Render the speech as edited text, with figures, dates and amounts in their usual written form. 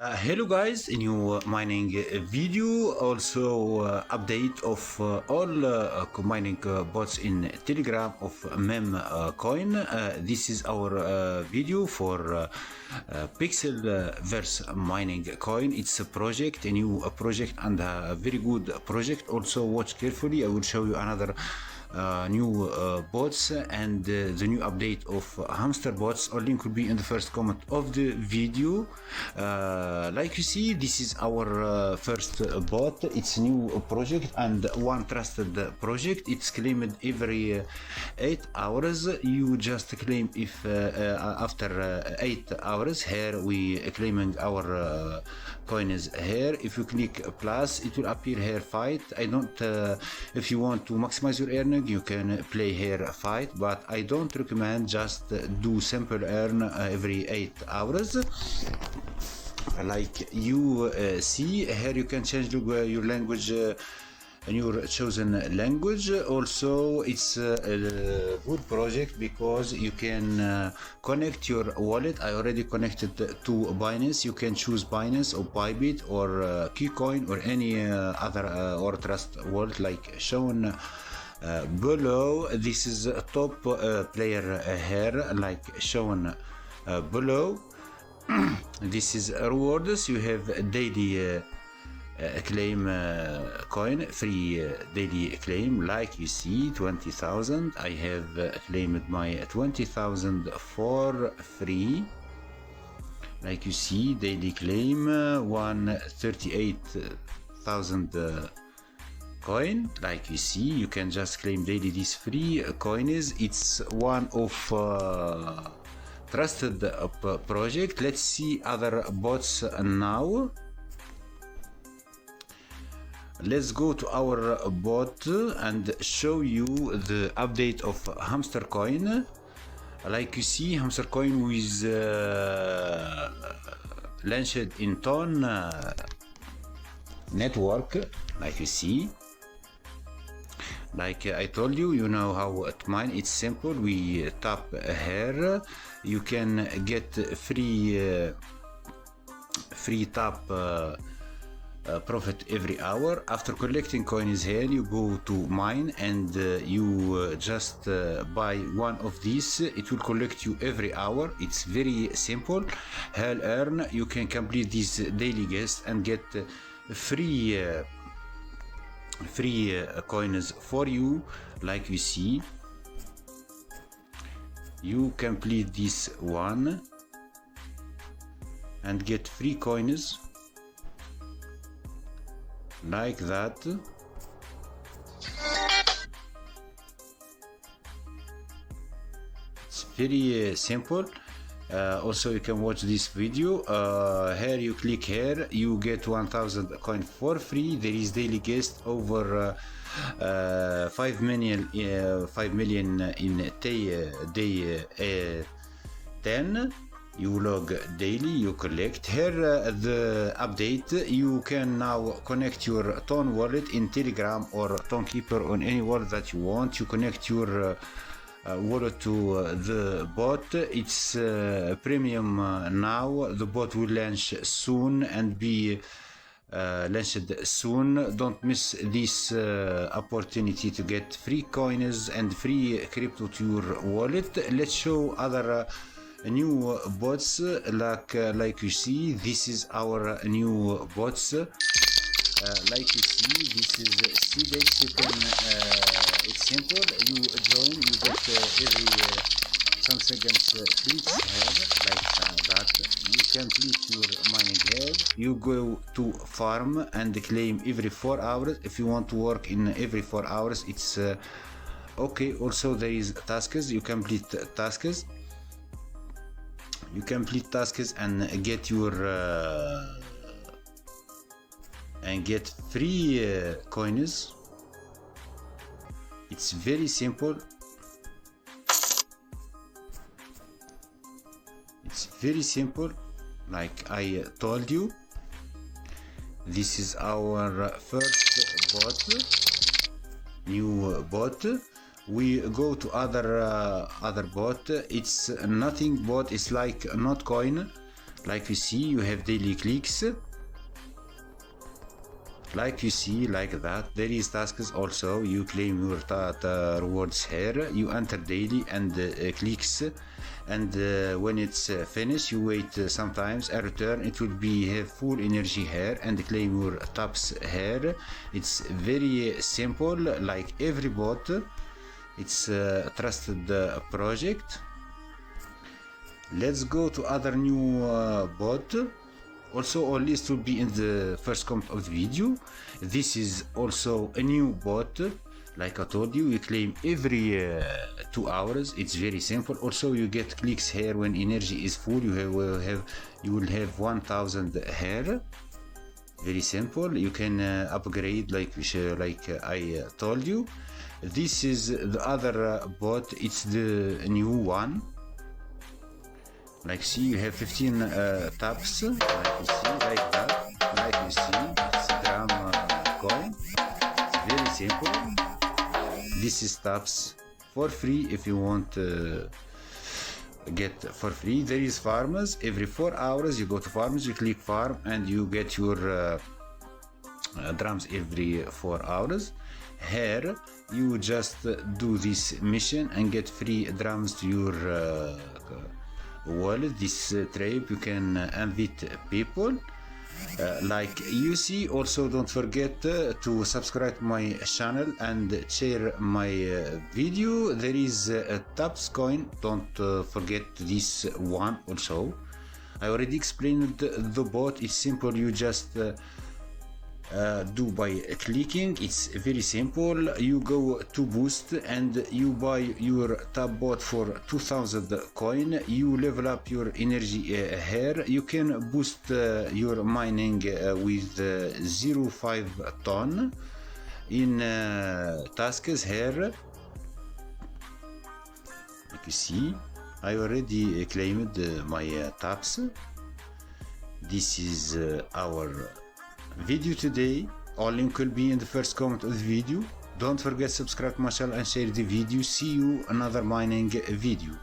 Hello guys, a new mining video, also update of all mining bots in Telegram of mem coin. This is our video for Pixel mining coin. It's a project, a new project and a very good project. Also watch carefully, I will show you another new bots and the new update of hamster bots. All link will be in the first comment of the video. Like you see, this is our first bot. It's a new project and one trusted project. It's claimed every 8 hours. You just claim if after 8 hours. Here we claiming our coin is here. If you click plus, it will appear here fight. I don't if you want to maximize your earning, you can play here fight, but I don't recommend. Just do simple earn every 8 hours. Like you see here, you can change your language in your chosen language. Also, it's a good project because you can connect your wallet. I already connected to Binance. You can choose Binance or Bybit or KeyCoin or any other or trust wallet like shown below. This is a top player here like shown below. This is rewards. You have daily claim coin, free daily claim. Like you see, 20,000. I have claimed my 20,000 for free. Like you see, daily claim 138,000 coin. Like you see, you can just claim daily this free coin. It's one of trusted project. Let's see other bots now. Let's go to our bot and show you the update of hamster coin. Like you see, hamster coin with launched in ton network. Like you see, like I told you, you know how to mine. It's simple. We tap here. You can get free tap profit every hour. After collecting coins here, you go to mine and you just buy one of these. It will collect you every hour. It's very simple. Hell earn. You can complete this daily guest and get free coins for you. Like you see, you complete this one and get free coins like that. It's very simple. Also, you can watch this video. Here you click here, you get 1,000 coin for free. There is daily guest over 5 million in day 10. You log daily, you collect. Here the update, you can now connect your Ton wallet in Telegram or Ton Keeper on any wallet that you want. You connect your wallet to the bot. It's premium now. The bot will launch soon and be launched soon. Don't miss this opportunity to get free coins and free crypto to your wallet. Let's show other new bots. Like you see, this is our new bots. Like you see, this is CDEX. You can it's simple. You join, you get every some seconds clicks here like that. You complete your mining here. You go to farm and claim every 4 hours. If you want to work in every 4 hours, it's okay. Also, there is tasks. You complete tasks. You complete tasks and get your and get free coins. It's very simple. It's very simple. Like I told you, this is our first bot, new bot. We go to other bot. It's nothing bot. It's like not coin. Like you see, you have daily clicks. Like you see, like that. There is tasks also. You claim your rewards here. You enter daily and clicks, and when it's finished, you wait sometimes. A return, it will be have full energy here and claim your taps here. It's very simple, like every bot. It's a trusted project. Let's go to other new bot. Also, all list will be in the first comment of the video. This is also a new bot. Like I told you, you claim every 2 hours. It's very simple. Also, you get clicks here when energy is full. You will have 1000 here. Very simple. You can upgrade like I told you. This is the other bot. It's the new one. Like see, you have 15 taps. Like you see, like that. Like you see, it's gram coin. It's very simple. This is taps for free if you want to get for free. There is farmers. Every 4 hours you go to farmers, you click farm and you get your drums every 4 hours. Here you just do this mission and get free drums to your wallet. This trip you can invite people. Like you see, also don't forget to subscribe to my channel and share my video. There is a taps coin, don't forget this one also. I already explained the bot. It's simple, you just do by clicking. It's very simple. You go to boost and you buy your tap bot for 2000 coin. You level up your energy here. You can boost your mining with 0.5 ton in tasks here. Like you see, I already claimed my taps. This is our video today. All link will be in the first comment of the video. Don't forget subscribe to my channel and share the video. See you another mining video.